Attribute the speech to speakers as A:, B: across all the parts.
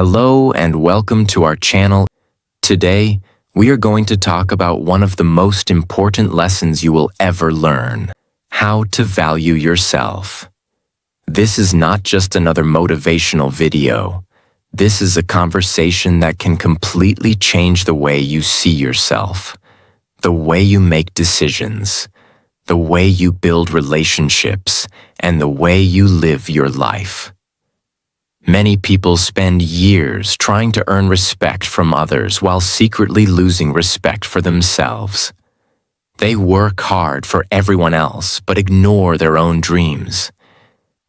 A: Hello and welcome to our channel. Today, we are going to talk about one of the most important lessons you will ever learn: how to value yourself. This is not just another motivational video. This is a conversation that can completely change the way you see yourself, the way you make decisions, the way you build relationships, and the way you live your life. Many people spend years trying to earn respect from others while secretly losing respect for themselves. They work hard for everyone else but ignore their own dreams.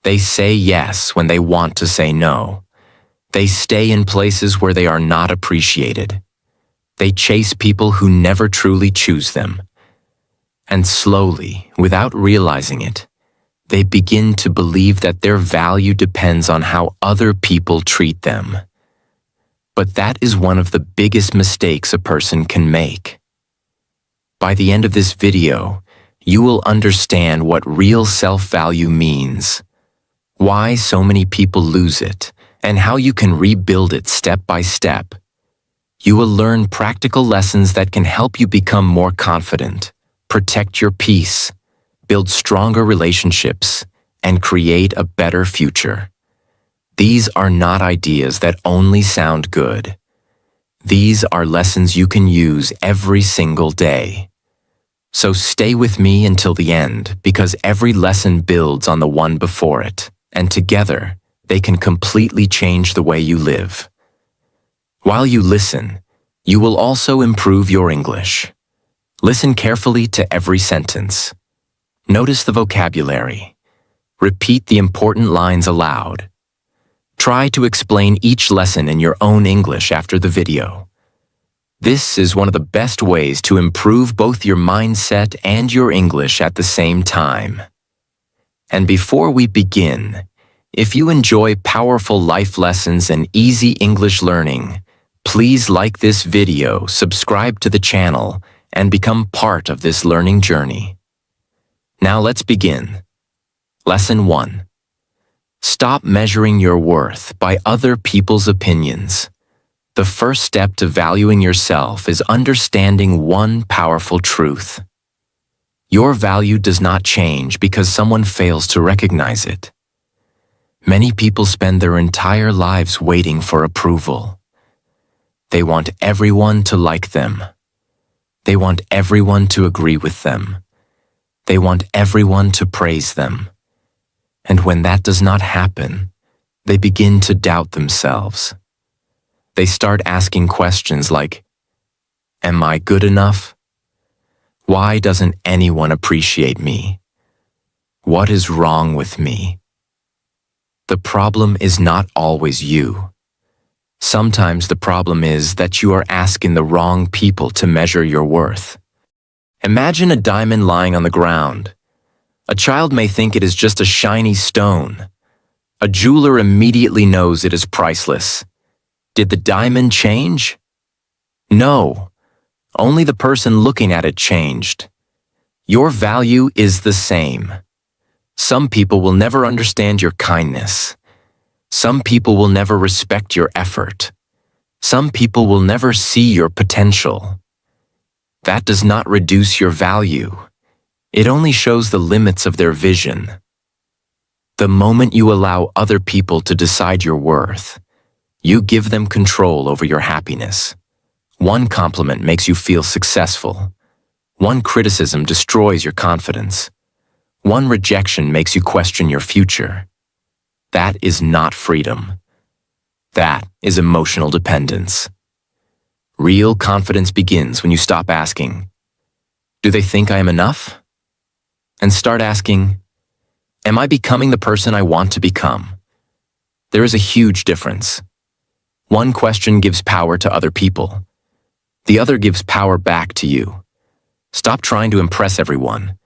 A: They say yes when they want to say no. They stay in places where they are not appreciated. They chase people who never truly choose them. And slowly, without realizing it, they begin to believe that their value depends on how other people treat them. But that is one of the biggest mistakes a person can make. By the end of this video, you will understand what real self-value means, why so many people lose it, and how you can rebuild it step by step. You will learn practical lessons that can help you become more confident, protect your peace, build stronger relationships, and create a better future. These are not ideas that only sound good. These are lessons you can use every single day. So stay with me until the end, because every lesson builds on the one before it, and together, they can completely change the way you live. While you listen, you will also improve your English. Listen carefully to every sentence. Notice the vocabulary. Repeat the important lines aloud. Try to explain each lesson in your own English after the video. This is one of the best ways to improve both your mindset and your English at the same time. And before we begin, if you enjoy powerful life lessons and easy English learning, please like this video, subscribe to the channel, and become part of this learning journey. Now let's begin. Lesson 1. Stop measuring your worth by other people's opinions. The first step to valuing yourself is understanding one powerful truth. Your value does not change because someone fails to recognize it. Many people spend their entire lives waiting for approval. They want everyone to like them. They want everyone to agree with them. They want everyone to praise them. And when that does not happen, they begin to doubt themselves. They start asking questions like, "Am I good enough? Why doesn't anyone appreciate me? What is wrong with me?" The problem is not always you. Sometimes the problem is that you are asking the wrong people to measure your worth. Imagine a diamond lying on the ground. A child may think it is just a shiny stone. A jeweler immediately knows it is priceless. Did the diamond change? No. Only the person looking at it changed. Your value is the same. Some people will never understand your kindness. Some people will never respect your effort. Some people will never see your potential. That does not reduce your value. It only shows the limits of their vision. The moment you allow other people to decide your worth, you give them control over your happiness. One compliment makes you feel successful. One criticism destroys your confidence. One rejection makes you question your future. That is not freedom. That is emotional dependence. Real confidence begins when you stop asking, "Do they think I am enough?" and start asking, "Am I becoming the person I want to become?" There is a huge difference. One question gives power to other people. The other gives power back to you. Stop trying to impress everyone.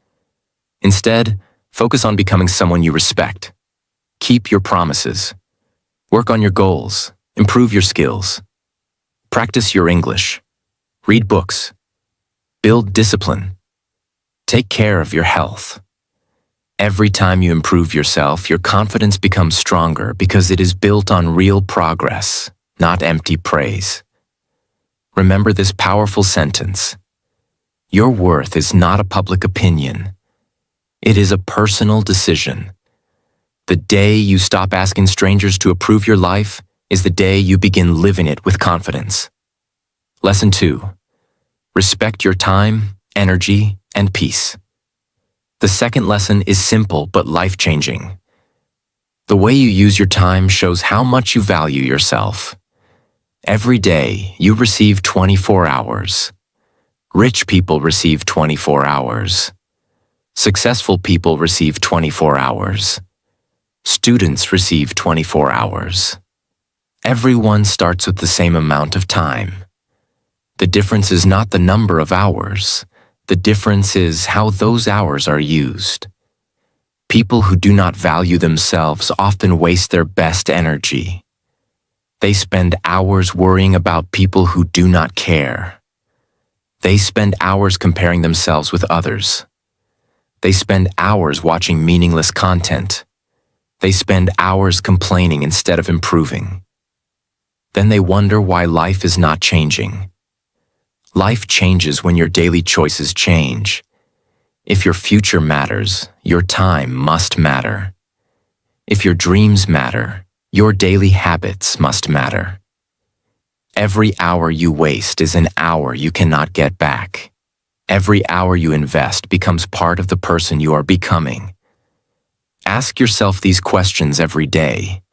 A: Instead, focus on becoming someone you respect. Keep your promises. Work on your goals. Improve your skills. Practice your English. Read books. Build discipline. Take care of your health. Every time you improve yourself, your confidence becomes stronger because it is built on real progress, not empty praise. Remember this powerful sentence. Your worth is not a public opinion. It is a personal decision. The day you stop asking strangers to approve your life is the day you begin living it with confidence. Lesson 2. Respect your time, energy, and peace. The second lesson is simple but life-changing. The way you use your time shows how much you value yourself. Every day, you receive 24 hours. Rich people receive 24 hours. Successful people receive 24 hours. Students receive 24 hours. Everyone starts with the same amount of time. The difference is not the number of hours. The difference is how those hours are used. People who do not value themselves often waste their best energy. They spend hours worrying about people who do not care. They spend hours comparing themselves with others. They spend hours watching meaningless content. They spend hours complaining instead of improving. Then they wonder why life is not changing. Life changes when your daily choices change. If your future matters, your time must matter. If your dreams matter, your daily habits must matter. Every hour you waste is an hour you cannot get back. Every hour you invest becomes part of the person you are becoming. Ask yourself these questions every day.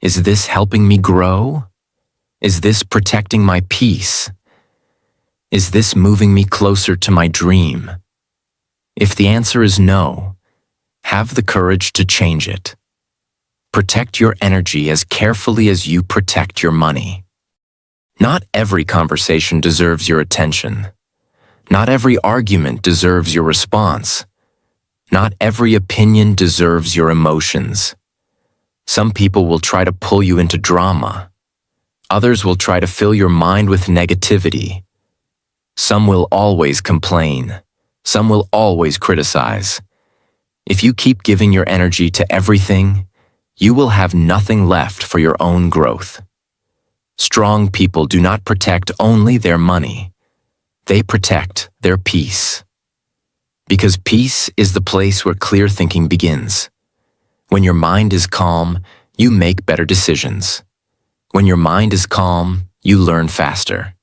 A: Is this helping me grow? Is this protecting my peace? Is this moving me closer to my dream? If the answer is no, have the courage to change it. Protect your energy as carefully as you protect your money. Not every conversation deserves your attention. Not every argument deserves your response. Not every opinion deserves your emotions. Some people will try to pull you into drama. Others will try to fill your mind with negativity. Some will always complain. Some will always criticize. If you keep giving your energy to everything, you will have nothing left for your own growth. Strong people do not protect only their money. They protect their peace. Because peace is the place where clear thinking begins. When your mind is calm, you make better decisions. When your mind is calm, you learn faster.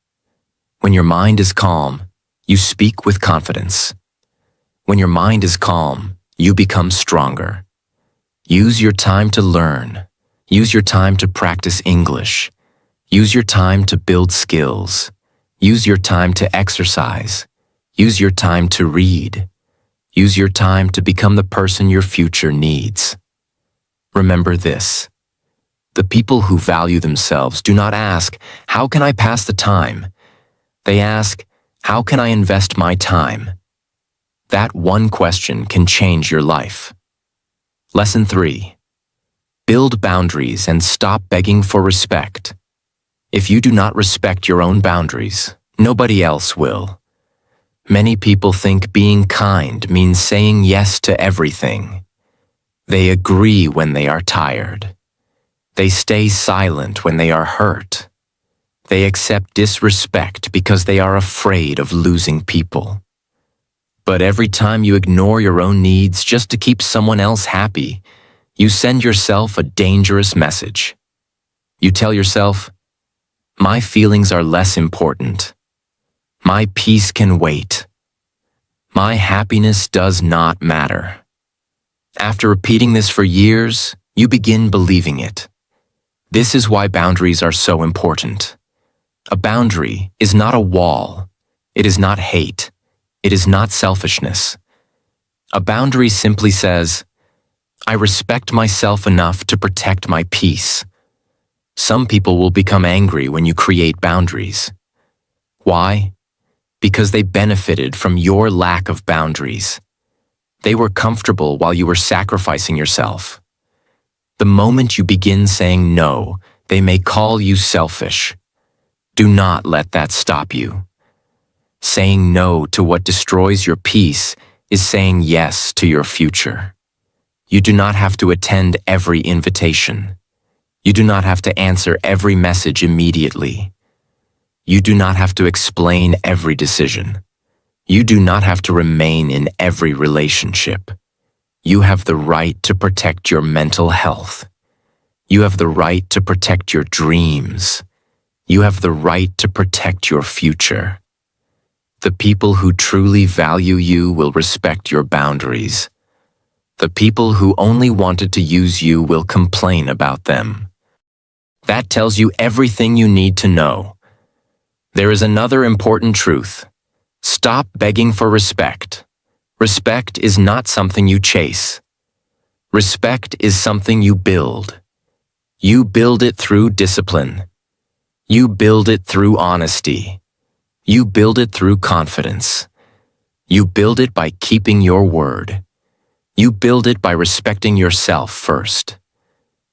A: When your mind is calm, you speak with confidence. When your mind is calm, you become stronger. Use your time to learn. Use your time to practice English. Use your time to build skills. Use your time to exercise. Use your time to read. Use your time to become the person your future needs. Remember this. The people who value themselves do not ask, "How can I pass the time?" They ask, "How can I invest my time?" That one question can change your life. Lesson 3. Build boundaries and stop begging for respect. If you do not respect your own boundaries, nobody else will. Many people think being kind means saying yes to everything. They agree when they are tired. They stay silent when they are hurt. They accept disrespect because they are afraid of losing people. But every time you ignore your own needs just to keep someone else happy, you send yourself a dangerous message. You tell yourself, "My feelings are less important. My peace can wait. My happiness does not matter." After repeating this for years, you begin believing it. This is why boundaries are so important. A boundary is not a wall. It is not hate. It is not selfishness. A boundary simply says, "I respect myself enough to protect my peace." Some people will become angry when you create boundaries. Why? Because they benefited from your lack of boundaries. They were comfortable while you were sacrificing yourself. The moment you begin saying no, they may call you selfish. Do not let that stop you. Saying no to what destroys your peace is saying yes to your future. You do not have to attend every invitation. You do not have to answer every message immediately. You do not have to explain every decision. You do not have to remain in every relationship. You have the right to protect your mental health. You have the right to protect your dreams. You have the right to protect your future. The people who truly value you will respect your boundaries. The people who only wanted to use you will complain about them. That tells you everything you need to know. There is another important truth. Stop begging for respect. Respect is not something you chase. Respect is something you build. You build it through discipline. You build it through honesty. You build it through confidence. You build it by keeping your word. You build it by respecting yourself first.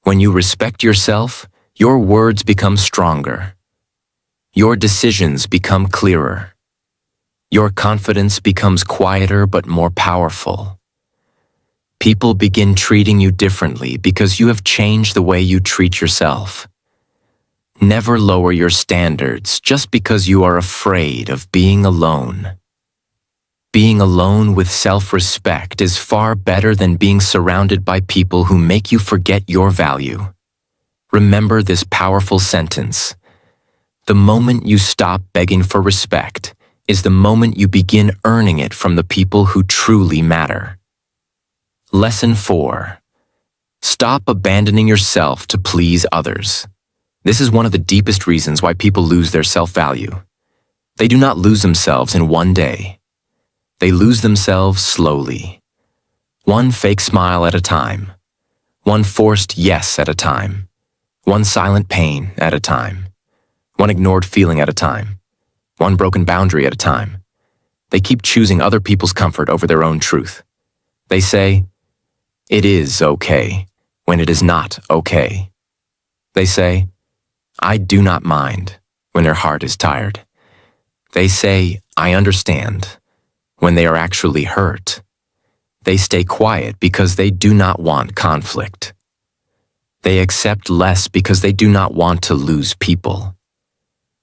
A: When you respect yourself, your words become stronger. Your decisions become clearer. Your confidence becomes quieter but more powerful. People begin treating you differently because you have changed the way you treat yourself. Never lower your standards just because you are afraid of being alone. Being alone with self-respect is far better than being surrounded by people who make you forget your value. Remember this powerful sentence. The moment you stop begging for respect is the moment you begin earning it from the people who truly matter. Lesson 4. Stop abandoning yourself to please others. This is one of the deepest reasons why people lose their self-value. They do not lose themselves in one day. They lose themselves slowly. One fake smile at a time. One forced yes at a time. One silent pain at a time. One ignored feeling at a time. One broken boundary at a time. They keep choosing other people's comfort over their own truth. They say, "It is okay," when it is not okay. They say, "I do not mind," when their heart is tired. They say, "I understand," when they are actually hurt. They stay quiet because they do not want conflict. They accept less because they do not want to lose people.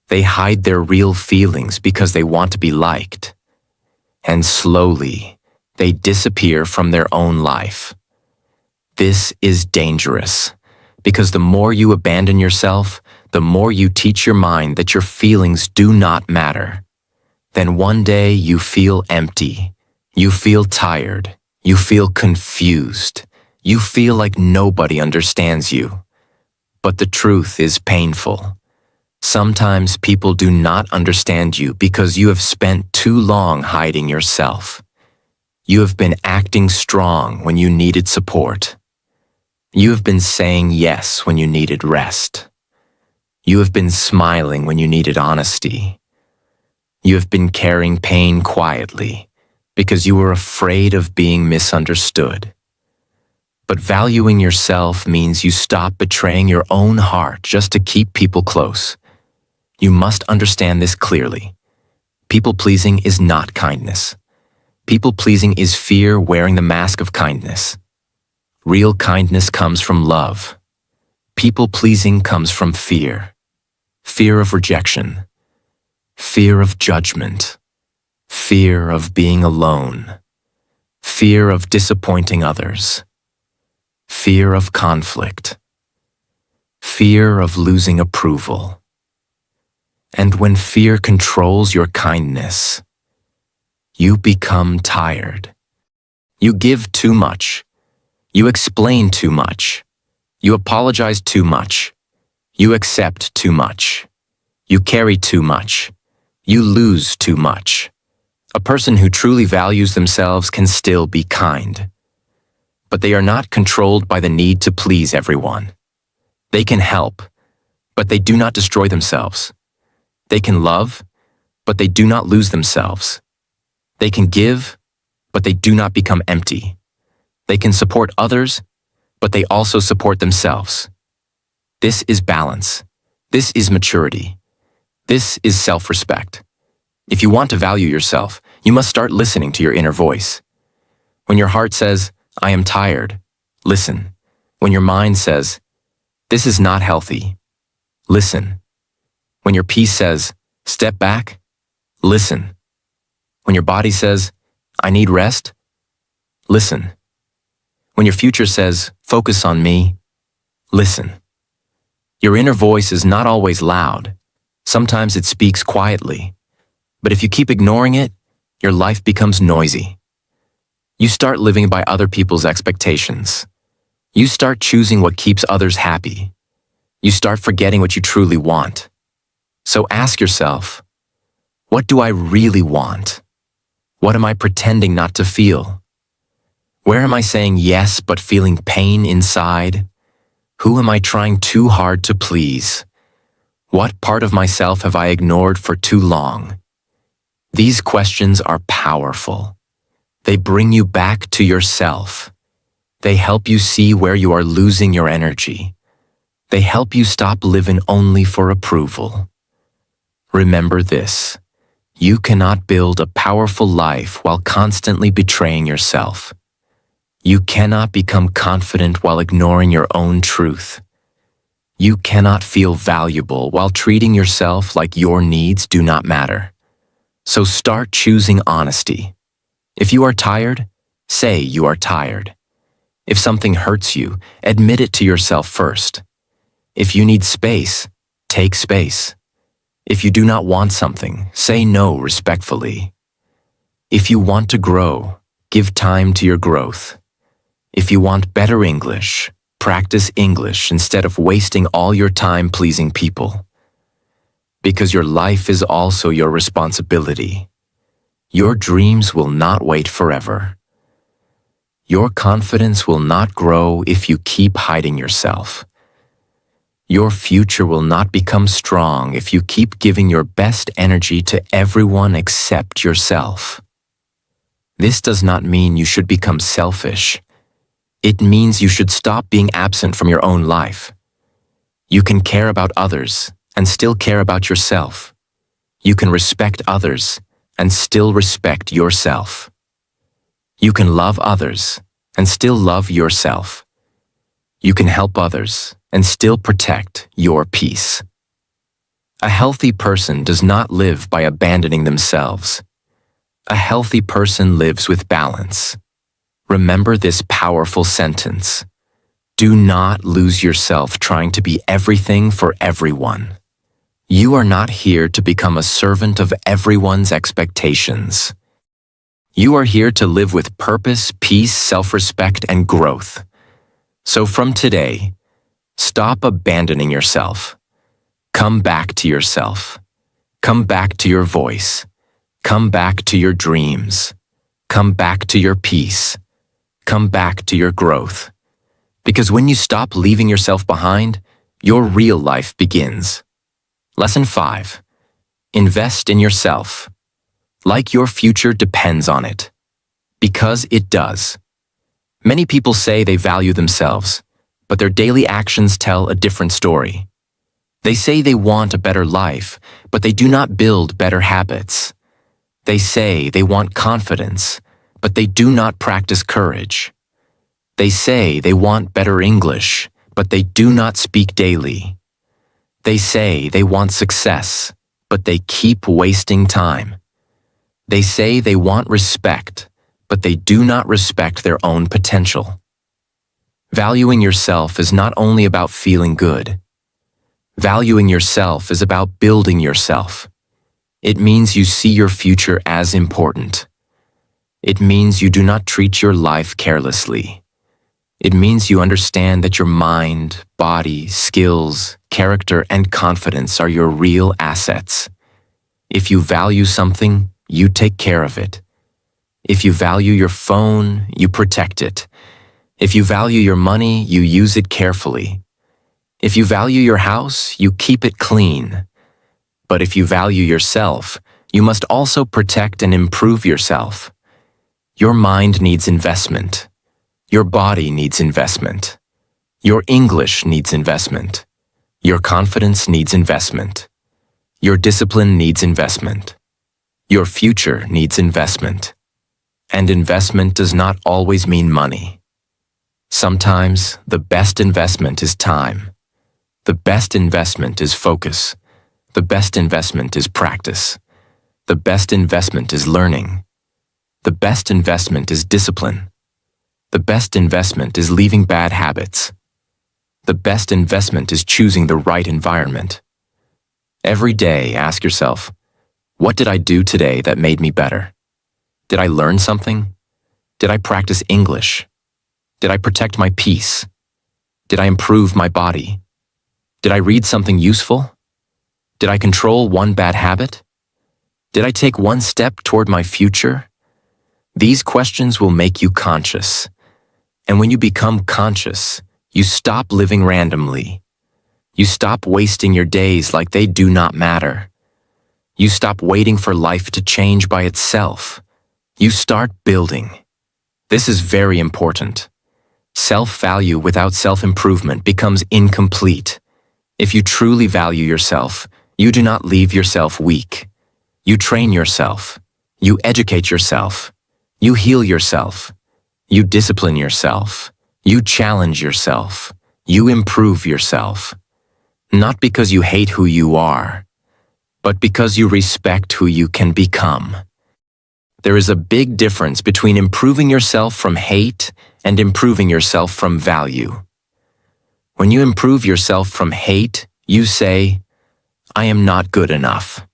A: They hide their real feelings because they want to be liked. And slowly, they disappear from their own life. This is dangerous, because the more you abandon yourself, the more you teach your mind that your feelings do not matter. Then one day you feel empty. You feel tired. You feel confused. You feel like nobody understands you. But the truth is painful. Sometimes people do not understand you because you have spent too long hiding yourself. You have been acting strong when you needed support. You have been saying yes when you needed rest. You have been smiling when you needed honesty. You have been carrying pain quietly because you were afraid of being misunderstood. But valuing yourself means you stop betraying your own heart just to keep people close. You must understand this clearly. People-pleasing is not kindness. People-pleasing is fear wearing the mask of kindness. Real kindness comes from love. People-pleasing comes from fear. Fear of rejection. Fear of judgment. Fear of being alone. Fear of disappointing others. Fear of conflict. Fear of losing approval. And when fear controls your kindness, you become tired. You give too much. You explain too much. You apologize too much. You accept too much. You carry too much. You lose too much. A person who truly values themselves can still be kind. But they are not controlled by the need to please everyone. They can help, but they do not destroy themselves. They can love, but they do not lose themselves. They can give, but they do not become empty. They can support others, but they also support themselves. This is balance. This is maturity. This is self-respect. If you want to value yourself, you must start listening to your inner voice. When your heart says, "I am tired," listen. When your mind says, This is not healthy. Listen. When your peace says, step back, listen. When your body says, I need rest, listen. When your future says, focus on me, listen. Your inner voice is not always loud. Sometimes it speaks quietly. But if you keep ignoring it, your life becomes noisy. You start living by other people's expectations. You start choosing what keeps others happy. You start forgetting what you truly want. So ask yourself, what do I really want? What am I pretending not to feel? Where am I saying yes but feeling pain inside? Who am I trying too hard to please? What part of myself have I ignored for too long? These questions are powerful. They bring you back to yourself. They help you see where you are losing your energy. They help you stop living only for approval. Remember this: you cannot build a powerful life while constantly betraying yourself. You cannot become confident while ignoring your own truth. You cannot feel valuable while treating yourself like your needs do not matter. So start choosing honesty. If you are tired, say you are tired. If something hurts you, admit it to yourself first. If you need space, take space. If you do not want something, say no respectfully. If you want to grow, give time to your growth. If you want better English, practice English instead of wasting all your time pleasing people. Because your life is also your responsibility. Your dreams will not wait forever. Your confidence will not grow if you keep hiding yourself. Your future will not become strong if you keep giving your best energy to everyone except yourself. This does not mean you should become selfish. It means you should stop being absent from your own life. You can care about others and still care about yourself. You can respect others and still respect yourself. You can love others and still love yourself. You can help others and still protect your peace. A healthy person does not live by abandoning themselves. A healthy person lives with balance. Remember this powerful sentence: do not lose yourself trying to be everything for everyone. You are not here to become a servant of everyone's expectations. You are here to live with purpose, peace, self-respect, and growth. So from today, stop abandoning yourself. Come back to yourself. Come back to your voice. Come back to your dreams. Come back to your peace. Come back to your growth. Because when you stop leaving yourself behind, your real life begins. Lesson 5. Invest in yourself. Like your future depends on it. Because it does. Many people say they value themselves, but their daily actions tell a different story. They say they want a better life, but they do not build better habits. They say they want confidence, but they do not practice courage. They say they want better English, but they do not speak daily. They say they want success, but they keep wasting time. They say they want respect, but they do not respect their own potential. Valuing yourself is not only about feeling good. Valuing yourself is about building yourself. It means you see your future as important. It means you do not treat your life carelessly. It means you understand that your mind, body, skills, character, and confidence are your real assets. If you value something, you take care of it. If you value your phone, you protect it. If you value your money, you use it carefully. If you value your house, you keep it clean. But if you value yourself, you must also protect and improve yourself. Your mind needs investment. Your body needs investment. Your English needs investment. Your confidence needs investment. Your discipline needs investment. Your future needs investment. And investment does not always mean money. Sometimes the best investment is time. The best investment is focus. The best investment is practice. The best investment is learning. The best investment is discipline. The best investment is leaving bad habits. The best investment is choosing the right environment. Every day, ask yourself, what did I do today that made me better? Did I learn something? Did I practice English? Did I protect my peace? Did I improve my body? Did I read something useful? Did I control one bad habit? Did I take one step toward my future? These questions will make you conscious. And when you become conscious, you stop living randomly. You stop wasting your days like they do not matter. You stop waiting for life to change by itself. You start building. This is very important. Self-value without self-improvement becomes incomplete. If you truly value yourself, you do not leave yourself weak. You train yourself. You educate yourself. You heal yourself. You discipline yourself. You challenge yourself. You improve yourself. Not because you hate who you are, but because you respect who you can become. There is a big difference between improving yourself from hate and improving yourself from value. When you improve yourself from hate, you say, I am not good enough.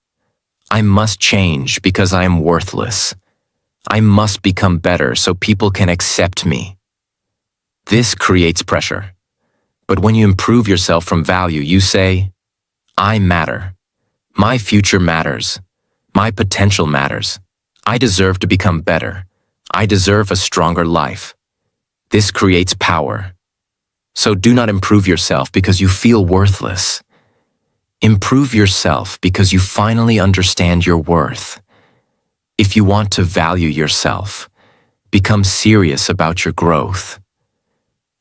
A: I must change because I am worthless. I must become better so people can accept me. This creates pressure. But when you improve yourself from value, you say, I matter. My future matters. My potential matters. I deserve to become better. I deserve a stronger life. This creates power. So do not improve yourself because you feel worthless. Improve yourself because you finally understand your worth. If you want to value yourself, become serious about your growth.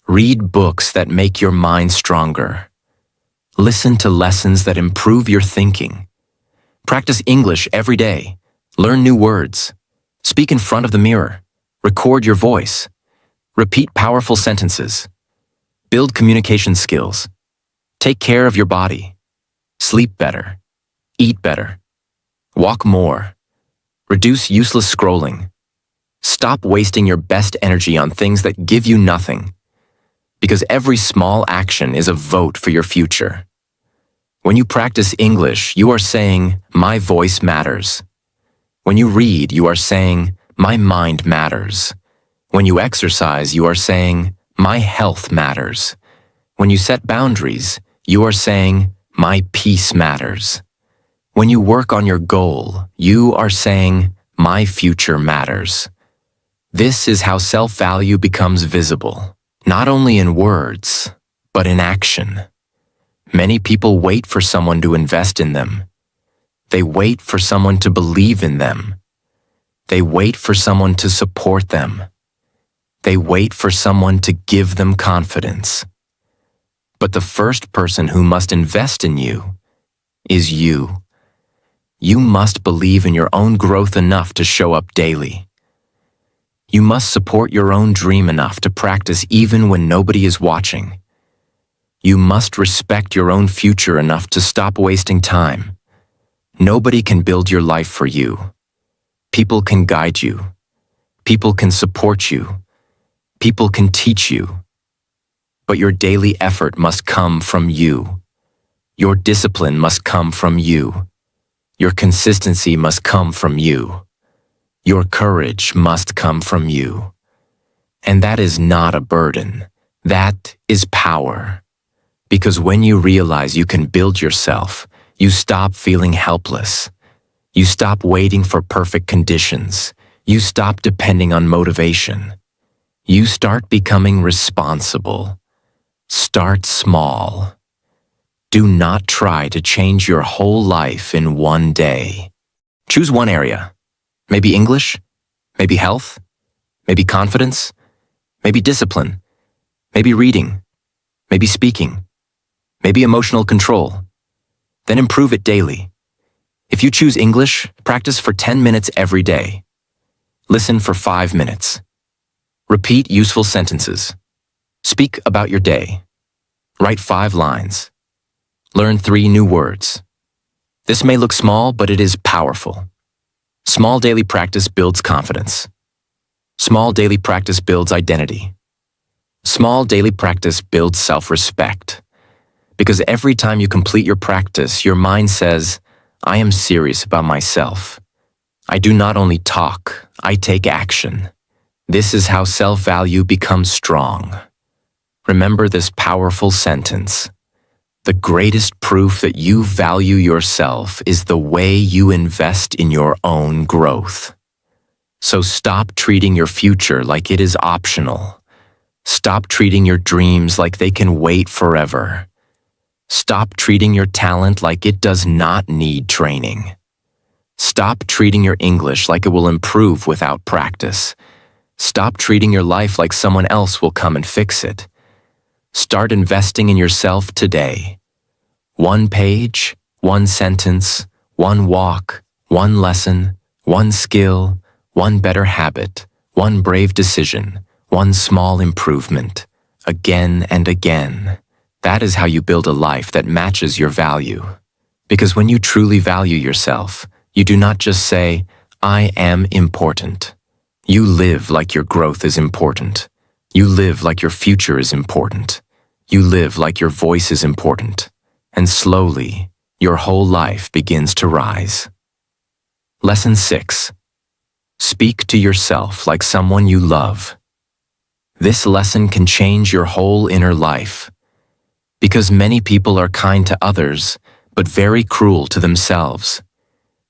A: Read books that make your mind stronger. Listen to lessons that improve your thinking. Practice English every day. Learn new words. Speak in front of the mirror. Record your voice. Repeat powerful sentences. Build communication skills. Take care of your body. Sleep better. Eat better. Walk more. Reduce useless scrolling. Stop wasting your best energy on things that give you nothing. Because every small action is a vote for your future. When you practice English, you are saying, my voice matters. When you read, you are saying, my mind matters. When you exercise, you are saying, my health matters. When you set boundaries, you are saying, my peace matters. When you work on your goal, you are saying, my future matters. This is how self-value becomes visible, not only in words, but in action. Many people wait for someone to invest in them. They wait for someone to believe in them. They wait for someone to support them. They wait for someone to give them confidence. But the first person who must invest in you is you. You must believe in your own growth enough to show up daily. You must support your own dream enough to practice even when nobody is watching. You must respect your own future enough to stop wasting time. Nobody can build your life for you. People can guide you. People can support you. People can teach you. But your daily effort must come from you. Your discipline must come from you. Your consistency must come from you. Your courage must come from you. And that is not a burden. That is power. Because when you realize you can build yourself, you stop feeling helpless. You stop waiting for perfect conditions. You stop depending on motivation. You start becoming responsible. Start small. Do not try to change your whole life in one day. Choose one area. Maybe English, maybe health, maybe confidence, maybe discipline, maybe reading, maybe speaking, maybe emotional control. Then improve it daily. If you choose English, practice for 10 minutes every day. Listen for 5 minutes. Repeat useful sentences. Speak about your day. Write 5 lines. Learn 3 new words. This may look small, but it is powerful. Small daily practice builds confidence. Small daily practice builds identity. Small daily practice builds self-respect. Because every time you complete your practice, your mind says, I am serious about myself. I do not only talk, I take action. This is how self-value becomes strong. Remember this powerful sentence. The greatest proof that you value yourself is the way you invest in your own growth. So stop treating your future like it is optional. Stop treating your dreams like they can wait forever. Stop treating your talent like it does not need training. Stop treating your English like it will improve without practice. Stop treating your life like someone else will come and fix it. Start investing in yourself today. 1 page, 1 sentence, 1 walk, 1 lesson, 1 skill, 1 better habit, 1 brave decision, 1 small improvement, again and again. That is how you build a life that matches your value. Because when you truly value yourself, you do not just say, I am important. You live like your growth is important. You live like your future is important. You live like your voice is important. And slowly, your whole life begins to rise. Lesson 6. Speak to yourself like someone you love. This lesson can change your whole inner life. Because many people are kind to others, but very cruel to themselves.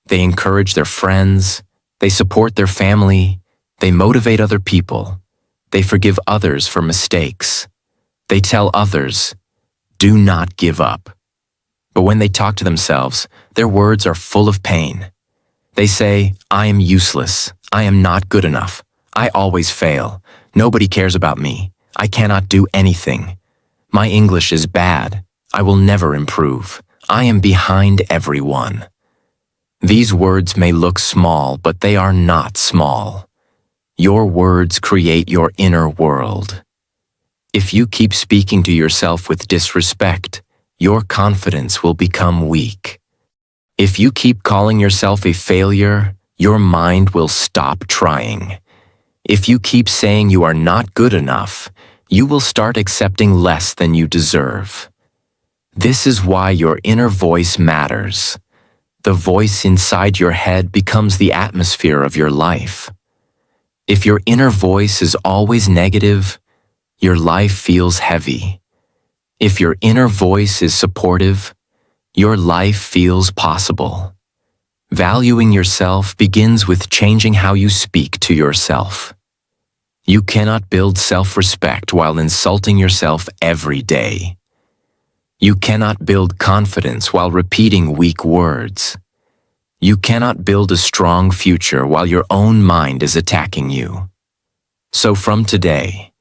A: They encourage their friends, they support their family, they motivate other people, they forgive others for mistakes. They tell others, do not give up. But when they talk to themselves, their words are full of pain. They say, I am useless, I am not good enough, I always fail, nobody cares about me, I cannot do anything. My English is bad, I will never improve, I am behind everyone. These words may look small, but they are not small. Your words create your inner world. If you keep speaking to yourself with disrespect, your confidence will become weak. If you keep calling yourself a failure, your mind will stop trying. If you keep saying you are not good enough, you will start accepting less than you deserve. This is why your inner voice matters. The voice inside your head becomes the atmosphere of your life. If your inner voice is always negative, your life feels heavy. If your inner voice is supportive, your life feels possible. Valuing yourself begins with changing how you speak to yourself. You cannot build self-respect while insulting yourself every day. You cannot build confidence while repeating weak words. You cannot build a strong future while your own mind is attacking you. So from today,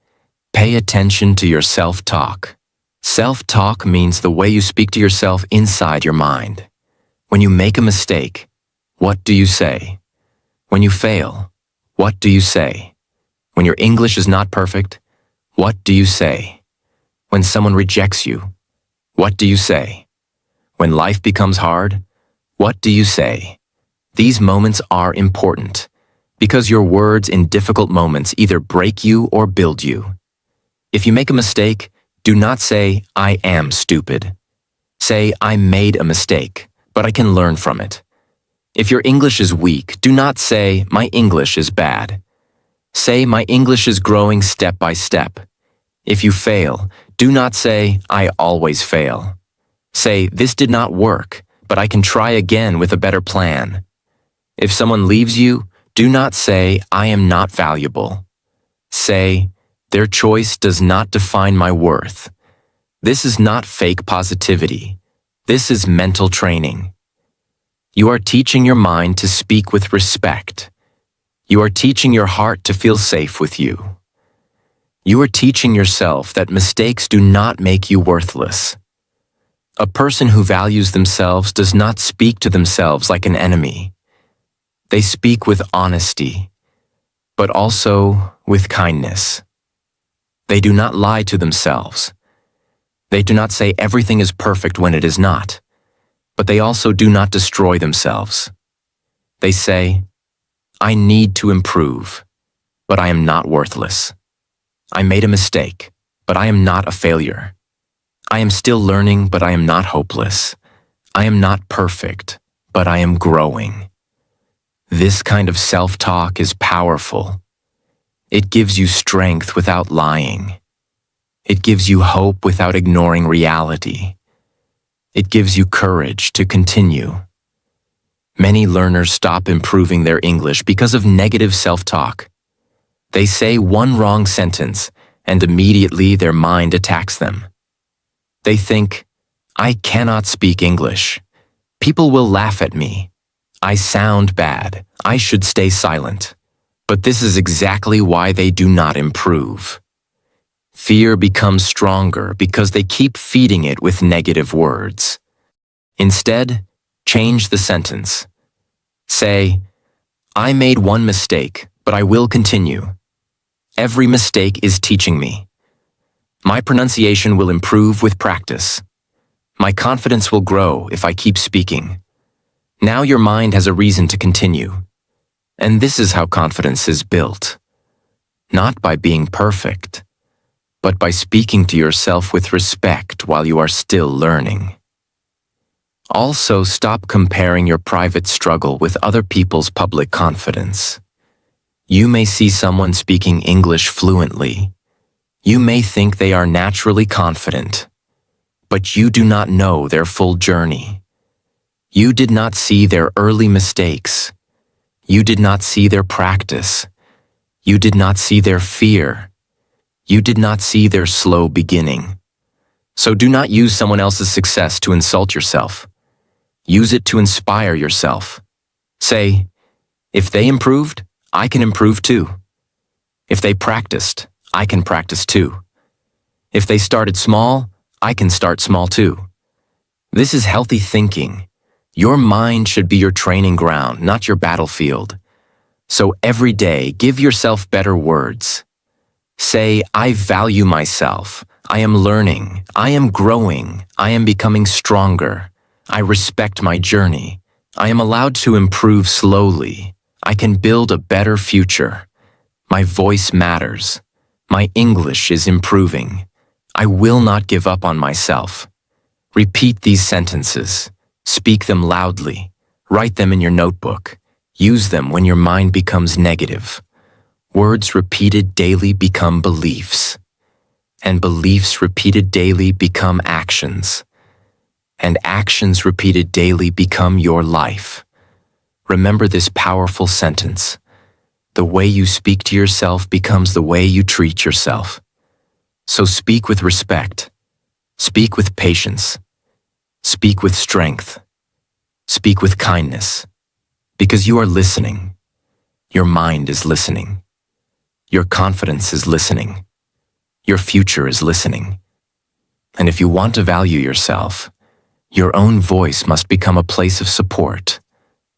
A: pay attention to your self-talk. Self-talk means the way you speak to yourself inside your mind. When you make a mistake, what do you say? When you fail, what do you say? When your English is not perfect, what do you say? When someone rejects you, what do you say? When life becomes hard, what do you say? These moments are important because your words in difficult moments either break you or build you. If you make a mistake, do not say, I am stupid. Say, I made a mistake, but I can learn from it. If your English is weak, do not say, my English is bad. Say, my English is growing step by step. If you fail, do not say, I always fail. Say, this did not work, but I can try again with a better plan. If someone leaves you, do not say, I am not valuable. Say, their choice does not define my worth. This is not fake positivity. This is mental training. You are teaching your mind to speak with respect. You are teaching your heart to feel safe with you. You are teaching yourself that mistakes do not make you worthless. A person who values themselves does not speak to themselves like an enemy. They speak with honesty, but also with kindness. They do not lie to themselves. They do not say everything is perfect when it is not, but they also do not destroy themselves. They say, I need to improve, but I am not worthless. I made a mistake, but I am not a failure. I am still learning, but I am not hopeless. I am not perfect, but I am growing. This kind of self-talk is powerful. It gives you strength without lying. It gives you hope without ignoring reality. It gives you courage to continue. Many learners stop improving their English because of negative self-talk. They say one wrong sentence, and immediately their mind attacks them. They think, I cannot speak English. People will laugh at me. I sound bad. I should stay silent. But this is exactly why they do not improve. Fear becomes stronger because they keep feeding it with negative words. Instead, change the sentence. Say, I made one mistake, but I will continue. Every mistake is teaching me. My pronunciation will improve with practice. My confidence will grow if I keep speaking. Now your mind has a reason to continue. And this is how confidence is built. Not by being perfect, but by speaking to yourself with respect while you are still learning. Also, stop comparing your private struggle with other people's public confidence. You may see someone speaking English fluently. You may think they are naturally confident, but you do not know their full journey. You did not see their early mistakes. You did not see their practice. You did not see their fear. You did not see their slow beginning. So do not use someone else's success to insult yourself. Use it to inspire yourself. Say, if they improved, I can improve too. If they practiced, I can practice too. If they started small, I can start small too. This is healthy thinking. Your mind should be your training ground, not your battlefield. So every day, give yourself better words. Say, I value myself. I am learning. I am growing. I am becoming stronger. I respect my journey. I am allowed to improve slowly. I can build a better future. My voice matters. My English is improving. I will not give up on myself. Repeat these sentences. Speak them loudly. Write them in your notebook. Use them when your mind becomes negative. Words repeated daily become beliefs. And beliefs repeated daily become actions. And actions repeated daily become your life. Remember this powerful sentence. The way you speak to yourself becomes the way you treat yourself. So speak with respect. Speak with patience. Speak with strength. Speak with kindness. Because you are listening. Your mind is listening. Your confidence is listening. Your future is listening. And if you want to value yourself, your own voice must become a place of support,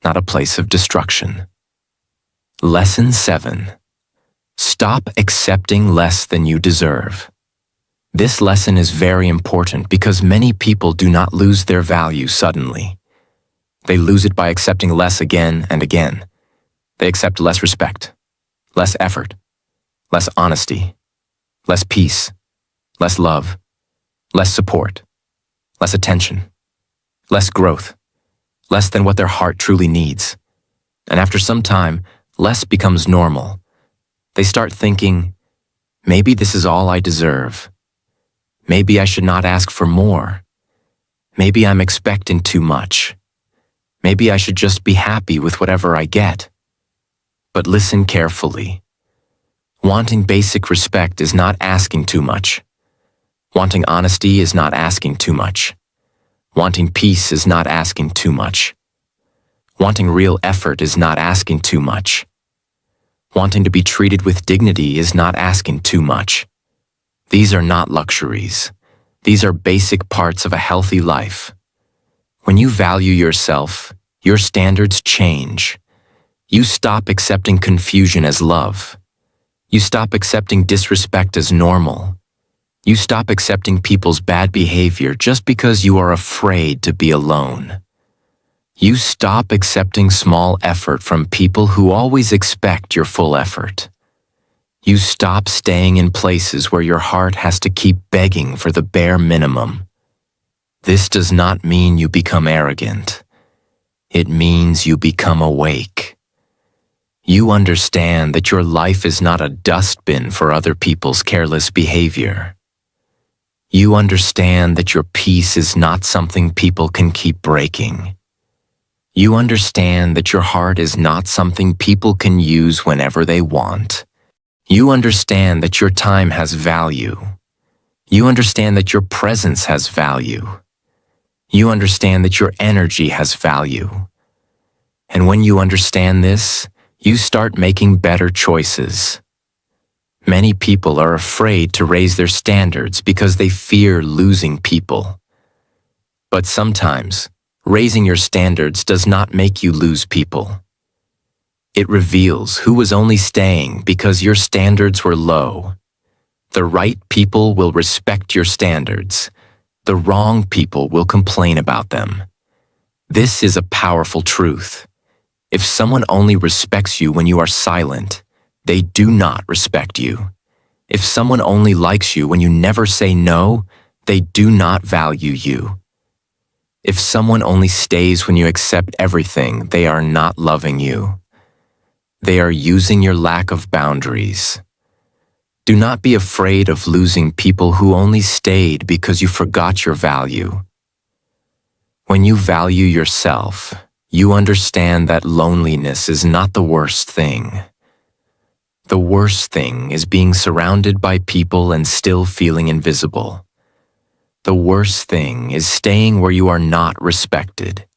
A: not a place of destruction. Lesson 7. Stop accepting less than you deserve. This lesson is very important because many people do not lose their value suddenly. They lose it by accepting less again and again. They accept less respect, less effort, less honesty, less peace, less love, less support, less attention, less growth, less than what their heart truly needs. And after some time, less becomes normal. They start thinking, maybe this is all I deserve. Maybe I should not ask for more. Maybe I'm expecting too much. Maybe I should just be happy with whatever I get. But listen carefully. Wanting basic respect is not asking too much. Wanting honesty is not asking too much. Wanting peace is not asking too much. Wanting real effort is not asking too much. Wanting to be treated with dignity is not asking too much. These are not luxuries. These are basic parts of a healthy life. When you value yourself, your standards change. You stop accepting confusion as love. You stop accepting disrespect as normal. You stop accepting people's bad behavior just because you are afraid to be alone. You stop accepting small effort from people who always expect your full effort. You stop staying in places where your heart has to keep begging for the bare minimum. This does not mean you become arrogant. It means you become awake. You understand that your life is not a dustbin for other people's careless behavior. You understand that your peace is not something people can keep breaking. You understand that your heart is not something people can use whenever they want. You understand that your time has value. You understand that your presence has value. You understand that your energy has value. And when you understand this, you start making better choices. Many people are afraid to raise their standards because they fear losing people. But sometimes, raising your standards does not make you lose people. It reveals who was only staying because your standards were low. The right people will respect your standards. The wrong people will complain about them. This is a powerful truth. If someone only respects you when you are silent, they do not respect you. If someone only likes you when you never say no, they do not value you. If someone only stays when you accept everything, they are not loving you. They are using your lack of boundaries. Do not be afraid of losing people who only stayed because you forgot your value. When you value yourself, you understand that loneliness is not the worst thing. The worst thing is being surrounded by people and still feeling invisible. The worst thing is staying where you are not respected.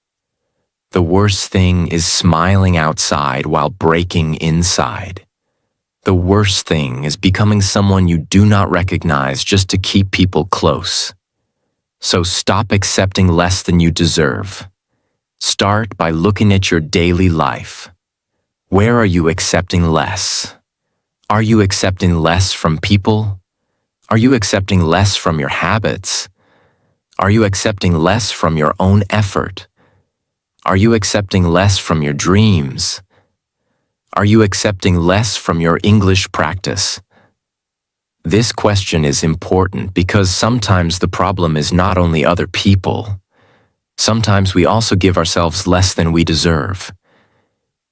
A: The worst thing is smiling outside while breaking inside. The worst thing is becoming someone you do not recognize just to keep people close. So stop accepting less than you deserve. Start by looking at your daily life. Where are you accepting less? Are you accepting less from people? Are you accepting less from your habits? Are you accepting less from your own effort? Are you accepting less from your dreams? Are you accepting less from your English practice? This question is important because sometimes the problem is not only other people. Sometimes we also give ourselves less than we deserve.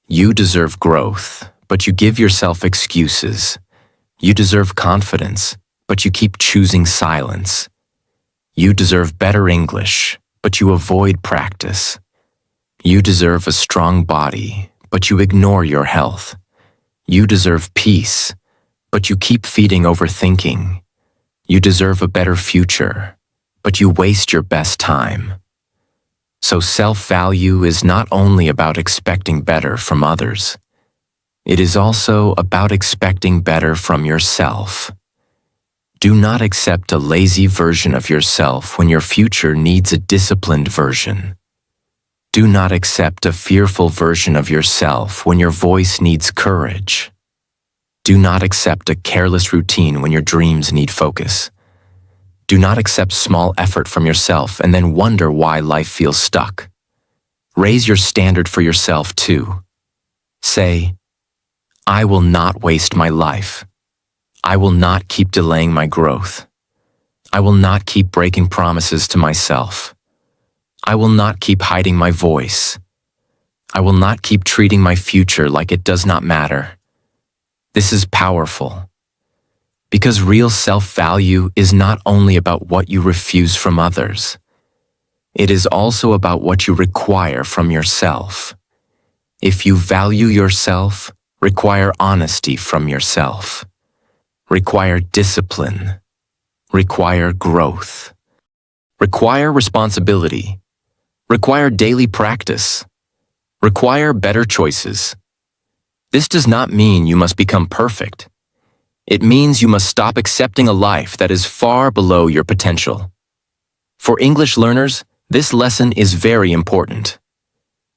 A: You deserve growth, but you give yourself excuses. You deserve confidence, but you keep choosing silence. You deserve better English, but you avoid practice. You deserve a strong body, but you ignore your health. You deserve peace, but you keep feeding overthinking. You deserve a better future, but you waste your best time. So self-value is not only about expecting better from others. It is also about expecting better from yourself. Do not accept a lazy version of yourself when your future needs a disciplined version. Do not accept a fearful version of yourself when your voice needs courage. Do not accept a careless routine when your dreams need focus. Do not accept small effort from yourself and then wonder why life feels stuck. Raise your standard for yourself too. Say, I will not waste my life. I will not keep delaying my growth. I will not keep breaking promises to myself. I will not keep hiding my voice. I will not keep treating my future like it does not matter. This is powerful. Because real self-value is not only about what you refuse from others. It is also about what you require from yourself. If you value yourself, require honesty from yourself. Require discipline. Require growth. Require responsibility. Require daily practice. Require better choices. This does not mean you must become perfect. It means you must stop accepting a life that is far below your potential. For English learners, this lesson is very important.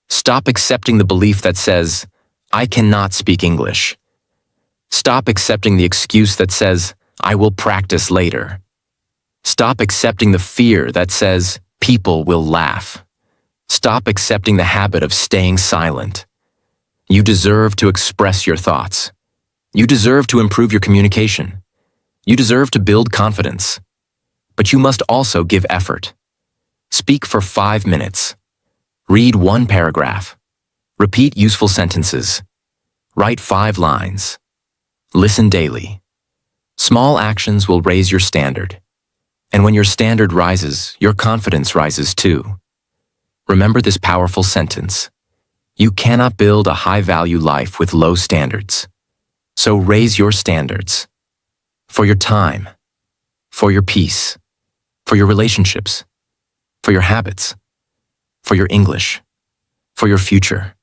A: Stop accepting the belief that says, I cannot speak English. Stop accepting the excuse that says, I will practice later. Stop accepting the fear that says people will laugh. Stop accepting the habit of staying silent. You deserve to express your thoughts. You deserve to improve your communication. You deserve to build confidence. But you must also give effort. Speak for 5 minutes. Read 1 paragraph. Repeat useful sentences. Write 5 lines. Listen daily. Small actions will raise your standard. And when your standard rises, your confidence rises too. Remember this powerful sentence. You cannot build a high-value life with low standards. So raise your standards. For your time. For your peace. For your relationships. For your habits. For your English. For your future.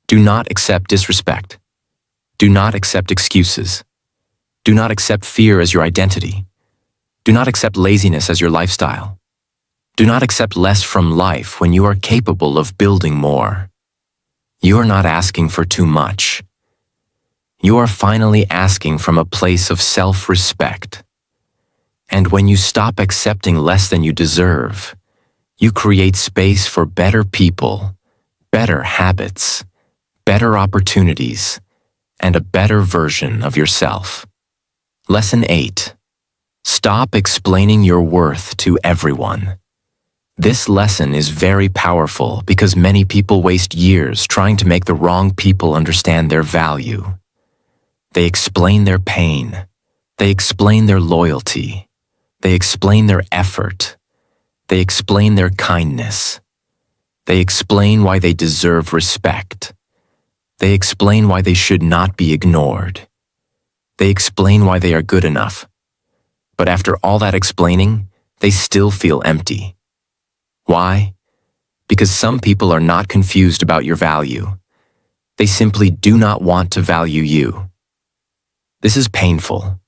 A: Do not accept disrespect. Do not accept excuses. Do not accept fear as your identity. Do not accept laziness as your lifestyle. Do not accept less from life when you are capable of building more. You are not asking for too much. You are finally asking from a place of self-respect. And when you stop accepting less than you deserve, you create space for better people, better habits, better opportunities, and a better version of yourself. Lesson 8. Stop explaining your worth to everyone. This lesson is very powerful because many people waste years trying to make the wrong people understand their value. They explain their pain. They explain their loyalty. They explain their effort. They explain their kindness. They explain why they deserve respect. They explain why they should not be ignored. They explain why they are good enough. But after all that explaining, they still feel empty. Why? Because some people are not confused about your value. They simply do not want to value you. This is painful,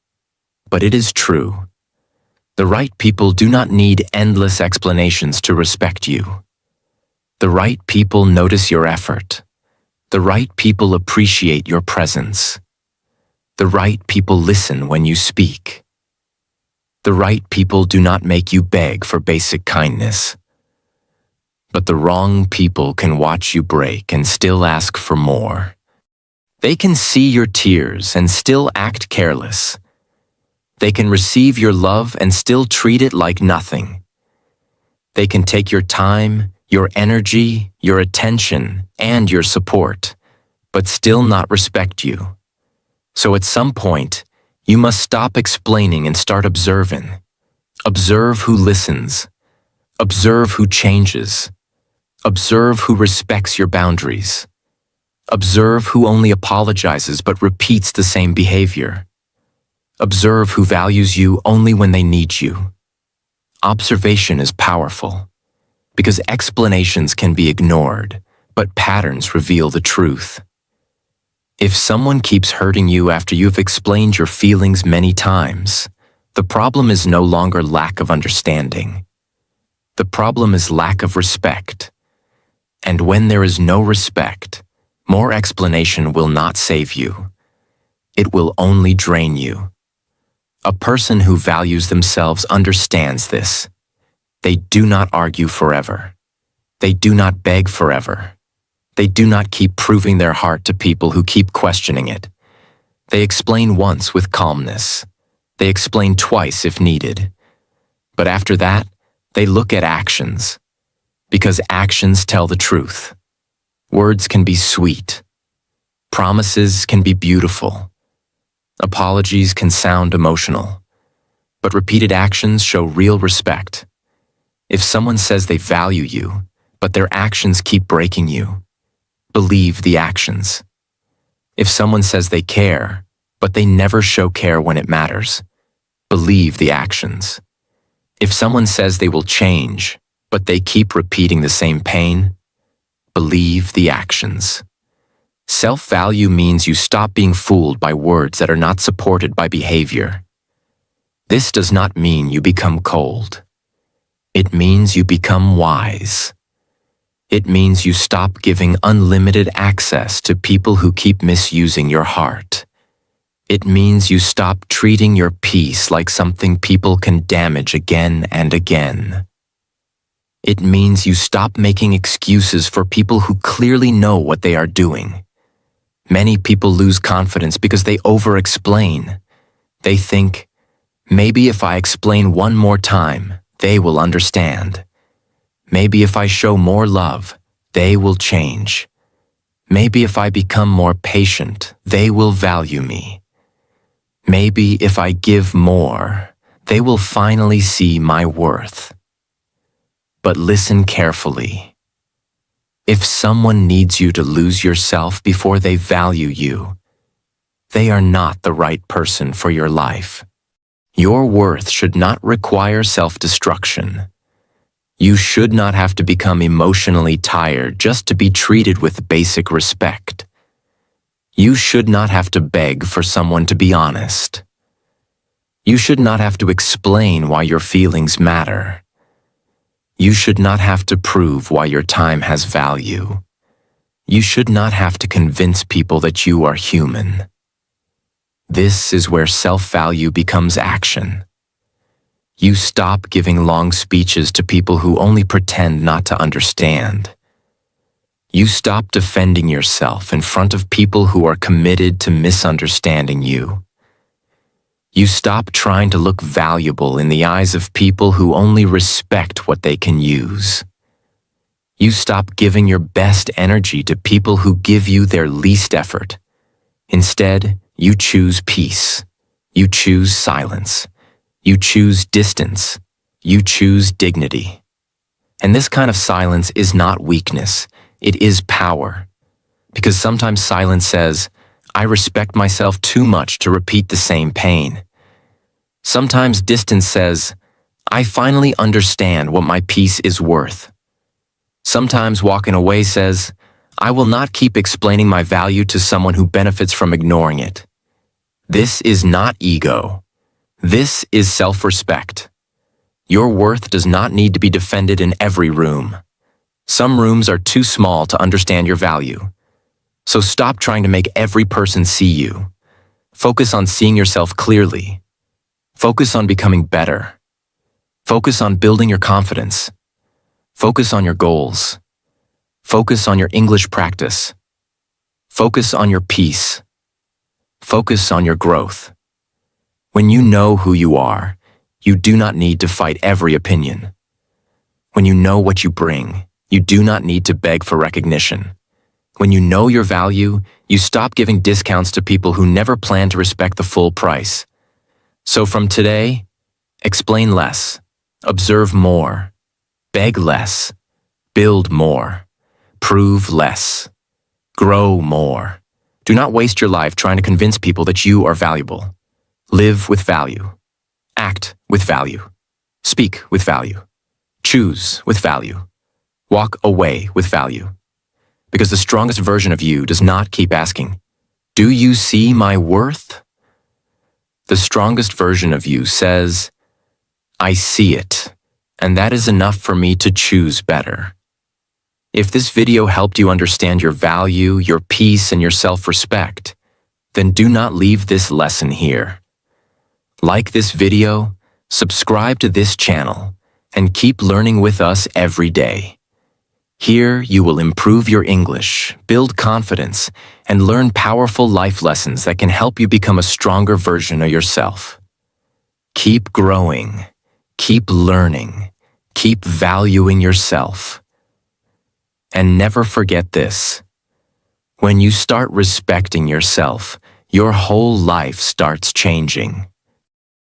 A: but it is true. The right people do not need endless explanations to respect you. The right people notice your effort. The right people appreciate your presence. The right people listen when you speak. The right people do not make you beg for basic kindness. But the wrong people can watch you break and still ask for more. They can see your tears and still act careless. They can receive your love and still treat it like nothing. They can take your time, your energy, your attention, and your support, but still not respect you. So at some point, you must stop explaining and start observing. Observe who listens. Observe who changes. Observe who respects your boundaries. Observe who only apologizes but repeats the same behavior. Observe who values you only when they need you. Observation is powerful because explanations can be ignored, but patterns reveal the truth. If someone keeps hurting you after you've explained your feelings many times, the problem is no longer lack of understanding. The problem is lack of respect. And when there is no respect, more explanation will not save you. It will only drain you. A person who values themselves understands this. They do not argue forever. They do not beg forever. They do not keep proving their heart to people who keep questioning it. They explain once with calmness. They explain twice if needed. But after that, they look at actions. Because actions tell the truth. Words can be sweet. Promises can be beautiful. Apologies can sound emotional. But repeated actions show real respect. If someone says they value you, but their actions keep breaking you, believe the actions. If someone says they care, but they never show care when it matters, believe the actions. If someone says they will change, but they keep repeating the same pain, believe the actions. Self-value means you stop being fooled by words that are not supported by behavior. This does not mean you become cold. It means you become wise. It means you stop giving unlimited access to people who keep misusing your heart. It means you stop treating your peace like something people can damage again and again. It means you stop making excuses for people who clearly know what they are doing. Many people lose confidence because they over-explain. They think, maybe if I explain one more time, they will understand. Maybe if I show more love, they will change. Maybe if I become more patient, they will value me. Maybe if I give more, they will finally see my worth. But listen carefully. If someone needs you to lose yourself before they value you, they are not the right person for your life. Your worth should not require self-destruction. You should not have to become emotionally tired just to be treated with basic respect. You should not have to beg for someone to be honest. You should not have to explain why your feelings matter. You should not have to prove why your time has value. You should not have to convince people that you are human. This is where self-value becomes action. You stop giving long speeches to people who only pretend not to understand. You stop defending yourself in front of people who are committed to misunderstanding you. You stop trying to look valuable in the eyes of people who only respect what they can use. You stop giving your best energy to people who give you their least effort. Instead, you choose peace. You choose silence. You choose distance. You choose dignity. And this kind of silence is not weakness. It is power. Because sometimes silence says, I respect myself too much to repeat the same pain. Sometimes distance says, I finally understand what my peace is worth. Sometimes walking away says, I will not keep explaining my value to someone who benefits from ignoring it. This is not ego. This is self-respect. Your worth does not need to be defended in every room. Some rooms are too small to understand your value. So stop trying to make every person see you. Focus on seeing yourself clearly. Focus on becoming better. Focus on building your confidence. Focus on your goals. Focus on your English practice. Focus on your peace. Focus on your growth. When you know who you are, you do not need to fight every opinion. When you know what you bring, you do not need to beg for recognition. When you know your value, you stop giving discounts to people who never plan to respect the full price. So from today, explain less, observe more, beg less, build more, prove less, grow more. Do not waste your life trying to convince people that you are valuable. Live with value. Act with value. Speak with value. Choose with value. Walk away with value. Because the strongest version of you does not keep asking, do you see my worth? The strongest version of you says, I see it, and that is enough for me to choose better. If this video helped you understand your value, your peace, and your self-respect, then do not leave this lesson here. Like this video, subscribe to this channel, and keep learning with us every day. Here, you will improve your English, build confidence, and learn powerful life lessons that can help you become a stronger version of yourself. Keep growing, keep learning, keep valuing yourself. And never forget this. When you start respecting yourself, your whole life starts changing.